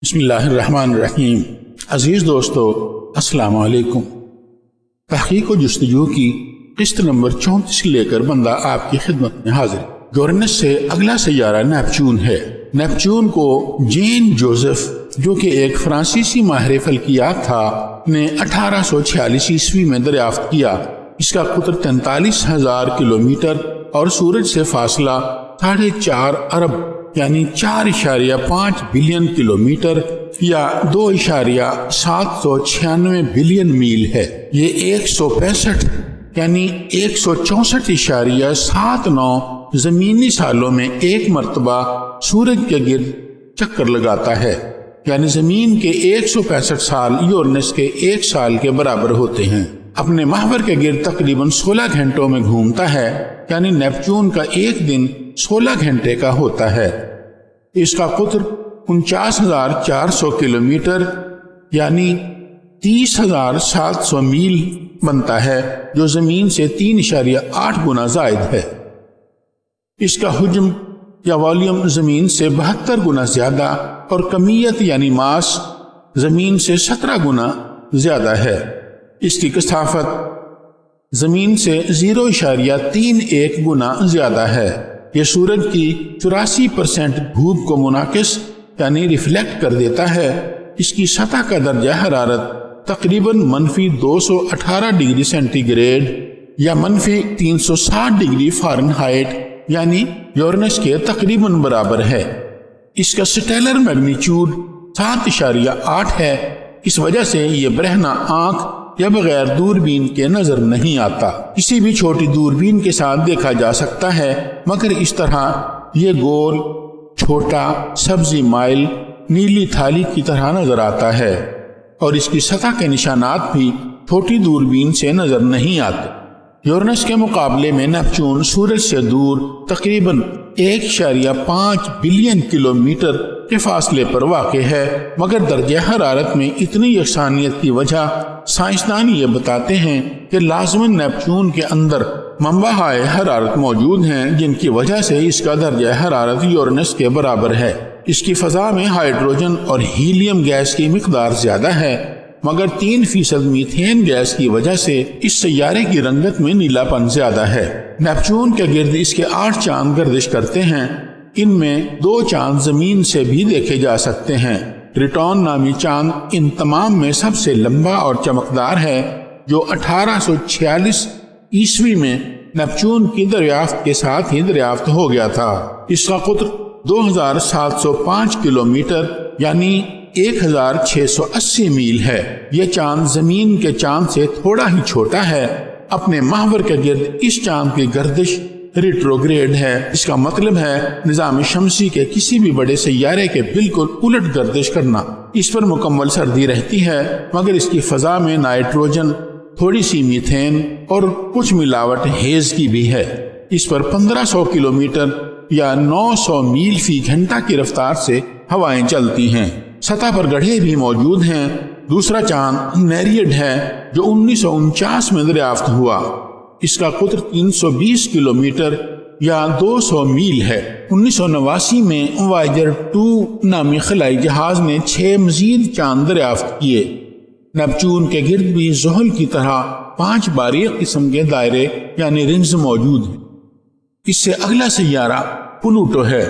بسم اللہ الرحمن الرحیم۔ عزیز دوستو، السلام علیکم۔ تحقیق و جستجو کی قسط نمبر 34 لے کر بندہ آپ کی خدمت میں حاضر۔ یورینس سے اگلا سیارہ نیپچون ہے۔ نیپچون کو جین جوزف، جو کہ ایک فرانسیسی ماہر فلکیات تھا، نے 1846 عیسوی میں دریافت کیا۔ اس کا قطر 43,000 کلومیٹر اور سورج سے فاصلہ 4.5 ارب یعنی 4.5 بلین کلومیٹر یا 2.796 بلین میل ہے۔ یہ 165 یعنی 164.79 زمینی سالوں میں ایک مرتبہ سورج کے گرد چکر لگاتا ہے، یعنی زمین کے 165 سال یورینس کے 1 سال کے برابر ہوتے ہیں۔ اپنے محور کے گرد تقریباً 16 گھنٹوں میں گھومتا ہے، یعنی نیپچون کا ایک دن 16 گھنٹے کا ہوتا ہے۔ اس کا قطر 49,400 کلومیٹر یعنی 30,700 میل بنتا ہے، جو زمین سے 3.8 گنا زائد ہے۔ اس کا حجم یا والیوم زمین سے 72 گنا زیادہ اور کمیت یعنی ماس زمین سے 17 گنا زیادہ ہے۔ اس کی کثافت زمین سے 0.31 گنا زیادہ ہے۔ یہ سورج کی 84% دھوپ کو منعکس یعنی ریفلیکٹ کر دیتا ہے۔ اس کی سطح کا درجہ حرارت تقریباً -218 ڈگری سینٹی گریڈ یا -360 ڈگری فارنہائٹ یعنی یورینس کے تقریباً برابر ہے۔ اس کا سٹیلر میگنیچیوڈ 7.8 ہے۔ اس وجہ سے یہ برہنہ آنکھ یا بغیر دوربین کے نظر نہیں آتا۔ کسی بھی چھوٹی دوربین کے ساتھ دیکھا جا سکتا ہے، مگر اس طرح یہ گول، چھوٹا، سبزی مائل، نیلی تھالی کی طرح نظر آتا ہے، اور اس کی سطح کے نشانات بھی چھوٹی دوربین سے نظر نہیں آتے۔ یورینس کے مقابلے میں نیپچون سورج سے دور تقریباً 1.5 بلین کلومیٹر کے فاصلے پر واقع ہے، مگر درجہ حرارت میں اتنی یکسانیت کی وجہ سائنسدان یہ بتاتے ہیں کہ لازماً نیپچون کے اندر منبعہائے حرارت موجود ہیں، جن کی وجہ سے اس کا درجہ حرارت یورینس کے برابر ہے۔ اس کی فضا میں ہائیڈروجن اور ہیلیم گیس کی مقدار زیادہ ہے، مگر 3% میتھین گیس کی وجہ سے اس سیارے کی رنگت میں نیلا پن زیادہ ہے۔ نیپچون کے گرد اس کے 8 چاند گردش کرتے ہیں۔ ان میں 2 چاند زمین سے بھی دیکھے جا سکتے ہیں۔ ٹریٹون نامی چاند ان تمام میں سب سے لمبا اور چمکدار ہے، جو 1846 عیسوی میں نیپچون کی دریافت کے ساتھ ہی دریافت ہو گیا تھا۔ اس کا قطر 2,705 کلومیٹر یعنی 1,680 میل ہے۔ یہ چاند زمین کے چاند سے تھوڑا ہی چھوٹا ہے۔ اپنے محور کے گرد اس چاند کی گردش ریٹروگریڈ ہے۔ اس کا مطلب ہے نظام شمسی کے کسی بھی بڑے سیارے کے بالکل الٹ گردش کرنا۔ اس پر مکمل سردی رہتی ہے، مگر اس کی فضا میں نائٹروجن، تھوڑی سی میتھین اور کچھ ملاوٹ ہیز کی بھی ہے۔ اس پر 1500 کلومیٹر یا 900 میل فی گھنٹہ کی رفتار سے ہوائیں چلتی ہیں۔ سطح پر گڑھے بھی موجود ہیں۔ دوسرا چاند نیریڈ ہے، جو 1949 میں دریافت ہوا۔ اس کا قطر 320 کلومیٹر یا 200 میل ہے۔ 1989 میں وائجر 2 نامی خلائی جہاز نے 6 مزید چاند دریافت کیے۔ نیپچون کے گرد بھی زحل کی طرح 5 باریک قسم کے دائرے یعنی رنگز موجود ہیں۔ اس سے اگلا سیارہ پلوٹو ہے۔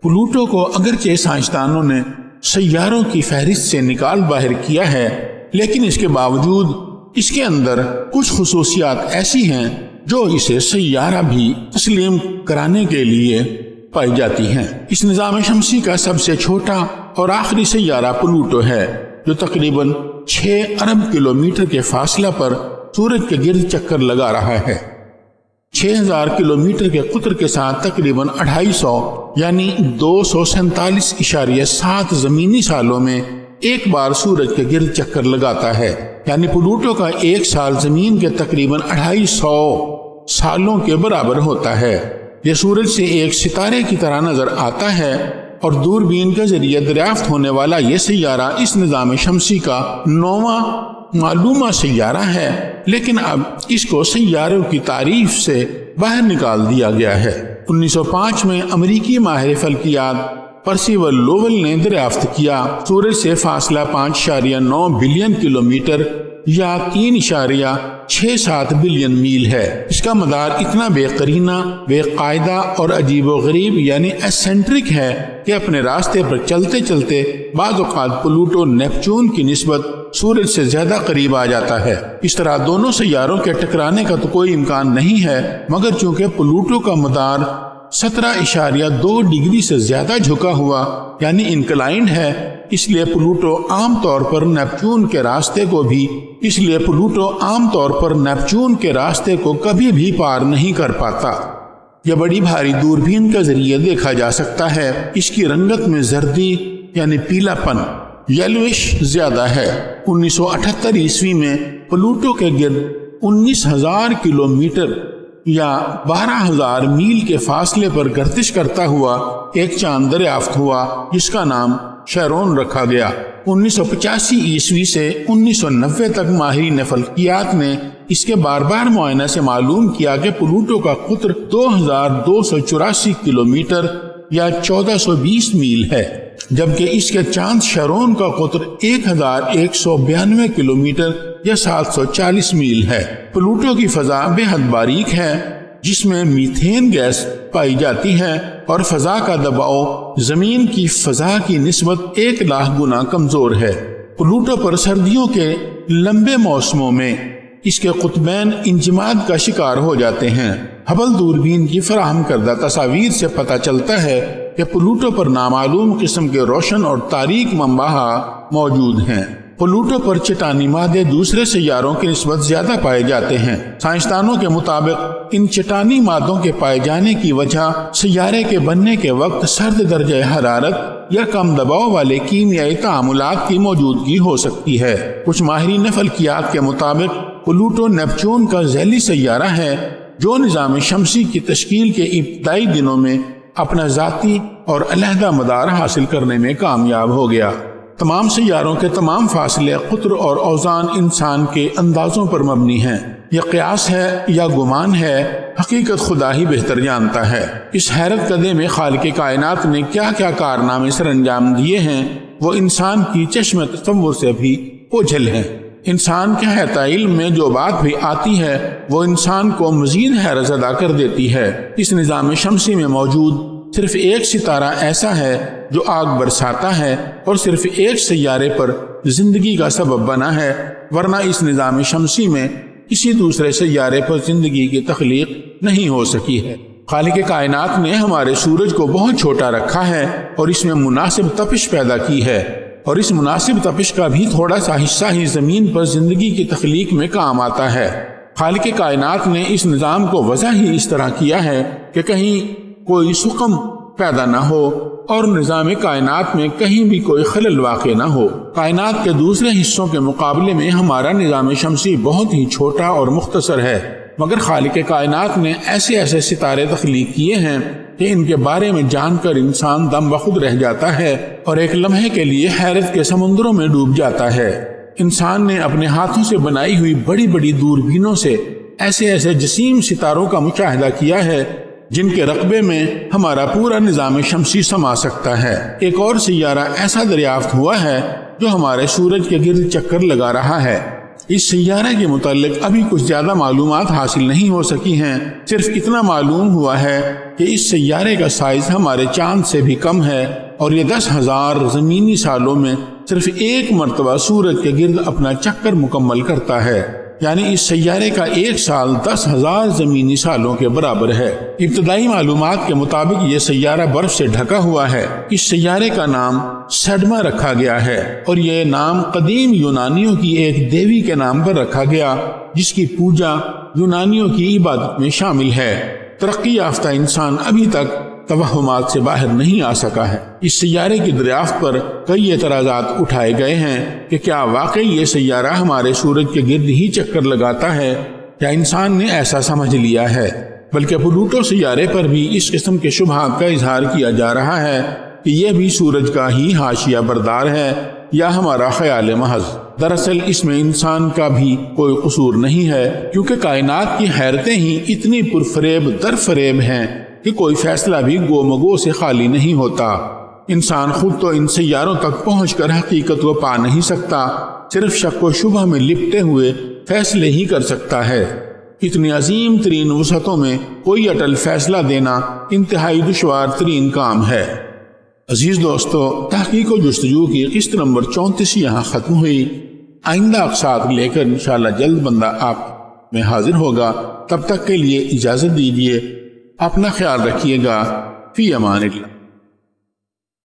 پلوٹو کو اگرچہ سائنسدانوں نے سیاروں کی فہرست سے نکال باہر کیا ہے، لیکن اس کے باوجود اس کے اندر کچھ خصوصیات ایسی ہیں جو اسے سیارہ بھی تسلیم کرانے کے لیے پائی جاتی ہیں۔ اس نظام شمسی کا سب سے چھوٹا اور آخری سیارہ پلوٹو ہے، جو تقریباً 6 ارب کلومیٹر کے فاصلہ پر سورج کے گرد چکر لگا رہا ہے۔ 6,000 کلومیٹر کے قطر کے ساتھ تقریباً 250 یعنی 247.7 زمینی سالوں میں ایک بار سورج کے گرد چکر لگاتا ہے، یعنی پلوٹو کا 1 سال زمین کے تقریباً 250 سالوں کے برابر ہوتا ہے۔ یہ سورج سے ایک ستارے کی طرح نظر آتا ہے، اور دوربین کے ذریعے دریافت ہونے والا یہ سیارہ اس نظام شمسی کا 9واں معلومہ سیارہ ہے، لیکن اب اس کو سیاروں کی تعریف سے باہر نکال دیا گیا ہے۔ 1905 میں امریکی ماہر فلکیات پرسیول لوول نے دریافت کیا سورج سے فاصلہ 5.9 بلین کلومیٹر یا 3.67 بلین میل ہے۔ اس کا مدار اتنا بے قرینہ، بے قاعدہ اور عجیب و غریب یعنی ایسینٹرک ہے کہ اپنے راستے پر چلتے چلتے بعض اوقات پلوٹو نیپچون کی نسبت سورج سے زیادہ قریب آ جاتا ہے۔ اس طرح دونوں سیاروں کے ٹکرانے کا تو کوئی امکان نہیں ہے، مگر چونکہ پلوٹو کا مدار 17.2 ڈگری سے زیادہ جھکا ہوا یعنی انکلائنڈ ہے، اس لیے پلوٹو عام طور پر نیپچون کے راستے کو کبھی بھی پار نہیں کر پاتا۔ یہ بڑی بھاری دوربین کے ذریعے دیکھا جا سکتا ہے۔ اس کی رنگت میں زردی یعنی پیلا پن یلوش زیادہ ہے۔ 1978 عیسوی میں پلوٹو کے گرد 19,000 کلومیٹر یا 12,000 میل کے فاصلے پر گردش کرتا ہوا ایک چاند دریافت ہوا جس کا نام شیرون رکھا گیا۔ 1985 عیسوی سے 1990 تک ماہرین فلکیات نے اس کے بار بار معائنہ سے معلوم کیا کہ پلوٹو کا قطر 2,284 کلومیٹر یا 1420 میل ہے، جبکہ اس کے چاند شیرون کا قطر 1,192 کلومیٹر یا 740 میل ہے۔ پلوٹو کی فضا بے حد باریک ہے جس میں میتھین گیس پائی جاتی ہے اور فضا کا دباؤ زمین کی فضا کی نسبت 1,00,000 گنا کمزور ہے۔ پلوٹو پر سردیوں کے لمبے موسموں میں اس کے قطبین انجماد کا شکار ہو جاتے ہیں۔ ہبل دوربین کی فراہم کردہ تصاویر سے پتہ چلتا ہے کہ پلوٹو پر نامعلوم قسم کے روشن اور تاریک منبع موجود ہیں۔ پلوٹو پر چٹانی مادے دوسرے سیاروں کی نسبت زیادہ پائے جاتے ہیں۔ سائنسدانوں کے مطابق ان چٹانی مادوں کے پائے جانے کی وجہ سیارے کے بننے کے وقت سرد درجہ حرارت یا کم دباؤ والے کیمیائی تعاملات کی موجودگی ہو سکتی ہے۔ کچھ ماہرین فلکیات کے مطابق پلوٹو نیپچون کا ذیلی سیارہ ہے جو نظام شمسی کی تشکیل کے ابتدائی دنوں میں اپنا ذاتی اور علیحدہ مدار حاصل کرنے میں کامیاب ہو گیا۔ تمام سیاروں کے تمام فاصلے، قطر اور اوزان انسان کے اندازوں پر مبنی ہیں۔ یہ قیاس ہے یا گمان ہے، حقیقت خدا ہی بہتر جانتا ہے۔ اس حیرت کدے میں خالق کائنات نے کیا کیا کارنامے سر انجام دیے ہیں وہ انسان کی چشم تصور سے بھی اوجھل ہیں۔ انسان کے حیطۂ علم میں جو بات بھی آتی ہے وہ انسان کو مزید حیرت زدہ کر دیتی ہے۔ اس نظام شمسی میں موجود صرف ایک ستارہ ایسا ہے جو آگ برساتا ہے اور صرف ایک سیارے پر زندگی کا سبب بنا ہے، ورنہ اس نظام شمسی میں کسی دوسرے سیارے پر زندگی کی تخلیق نہیں ہو سکی ہے۔ خالق کائنات نے ہمارے سورج کو بہت چھوٹا رکھا ہے اور اس میں مناسب تپش پیدا کی ہے، اور اس مناسب تپش کا بھی تھوڑا سا حصہ ہی زمین پر زندگی کی تخلیق میں کام آتا ہے۔ خالق کائنات نے اس نظام کو وضع ہی اس طرح کیا ہے کہ کہیں کوئی سقم پیدا نہ ہو اور نظام کائنات میں کہیں بھی کوئی خلل واقع نہ ہو۔ کائنات کے دوسرے حصوں کے مقابلے میں ہمارا نظام شمسی بہت ہی چھوٹا اور مختصر ہے، مگر خالق کائنات نے ایسے ستارے تخلیق کیے ہیں کہ ان کے بارے میں جان کر انسان دم بخود رہ جاتا ہے اور ایک لمحے کے لیے حیرت کے سمندروں میں ڈوب جاتا ہے۔ انسان نے اپنے ہاتھوں سے بنائی ہوئی بڑی بڑی دوربینوں سے ایسے جسیم ستاروں کا مشاہدہ کیا ہے جن کے رقبے میں ہمارا پورا نظام شمسی سما سکتا ہے۔ ایک اور سیارہ ایسا دریافت ہوا ہے جو ہمارے سورج کے گرد چکر لگا رہا ہے۔ اس سیارے کے متعلق ابھی کچھ زیادہ معلومات حاصل نہیں ہو سکی ہیں، صرف اتنا معلوم ہوا ہے کہ اس سیارے کا سائز ہمارے چاند سے بھی کم ہے اور یہ 10,000 زمینی سالوں میں صرف ایک مرتبہ سورج کے گرد اپنا چکر مکمل کرتا ہے، یعنی اس سیارے کا ایک سال 10,000 زمینی سالوں کے برابر ہے۔ ابتدائی معلومات کے مطابق یہ سیارہ برف سے ڈھکا ہوا ہے۔ اس سیارے کا نام سیڈما رکھا گیا ہے اور یہ نام قدیم یونانیوں کی ایک دیوی کے نام پر رکھا گیا جس کی پوجا یونانیوں کی عبادت میں شامل ہے۔ ترقی یافتہ انسان ابھی تک توہمات سے باہر نہیں آ سکا ہے۔ اس سیارے کی دریافت پر کئی اعتراضات اٹھائے گئے ہیں کہ کیا واقعی یہ سیارہ ہمارے سورج کے گرد ہی چکر لگاتا ہے یا انسان نے ایسا سمجھ لیا ہے، بلکہ پلوٹو سیارے پر بھی اس قسم کے شبہات کا اظہار کیا جا رہا ہے کہ یہ بھی سورج کا ہی حاشیہ بردار ہے یا ہمارا خیال محض۔ دراصل اس میں انسان کا بھی کوئی قصور نہیں ہے، کیونکہ کائنات کی حیرتیں ہی اتنی پرفریب در فریب ہیں کہ کوئی فیصلہ بھی گو مگو سے خالی نہیں ہوتا۔ انسان خود تو ان سیاروں تک پہنچ کر حقیقت کو پا نہیں سکتا، صرف شک و شبہ میں لپٹے ہوئے فیصلے ہی کر سکتا ہے۔ اتنی عظیم ترین وسعتوں میں کوئی اٹل فیصلہ دینا انتہائی دشوار ترین کام ہے۔ عزیز دوستو، تحقیق و جستجو کی قسط نمبر 34 یہاں ختم ہوئی۔ آئندہ اقساط لے کر انشاءاللہ جلد بندہ آپ میں حاضر ہوگا۔ تب تک کے لیے اجازت دیجیے، اپنا خیال رکھیے گا۔ فی امان اللہ۔